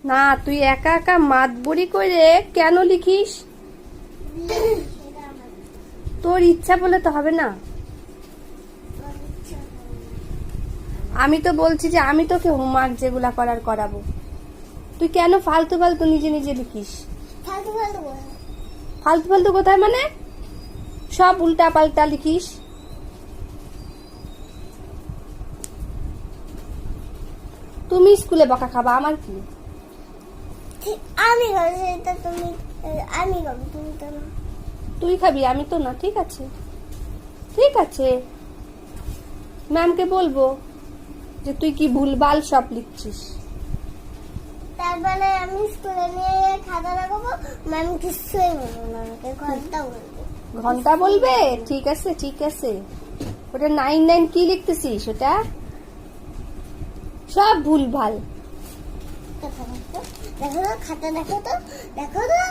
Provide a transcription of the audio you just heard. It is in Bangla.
না, তুই একা একা মাতবরি করে কেন লিখিস? তোর ইচ্ছা বলে তো হবে না। আমি তো বলছি যে আমি তোকে হোমওয়ার্ক যেগুলা করার করাবো, তুই কেন ফালতু ফালতু নিজে নিজে লিখিস? ফালতু ফালতু বলে। ফালতু ফালতু কোথায় মানে? সব উল্টা পাল্টা লিখিস। তুমি স্কুলে বকা খাবা, আমার কি? ঠিক, আমি খাবো সেটা তুমি, আমি খাবো তুমি তো না। তুই খাবি, আমি তো না। ঠিক আছে, ঠিক আছে, ম্যামকে বলবো যে তুই কি ভুলভাল সব লিখছিস। তারপরে আমি স্কুলে নিয়ে খাতা দেখাবো, ম্যাম কিছুই বলবো না, আমাকে ঘন্টা বলবে। ঘন্টা বলবে? ঠিক আছে, ঠিক আছে। ওটা 9 কি লিখতেছিস? ওটা সব ভুলভাল। দেখো তো, দেখো তো, খাতা দেখো তো, দেখো তো।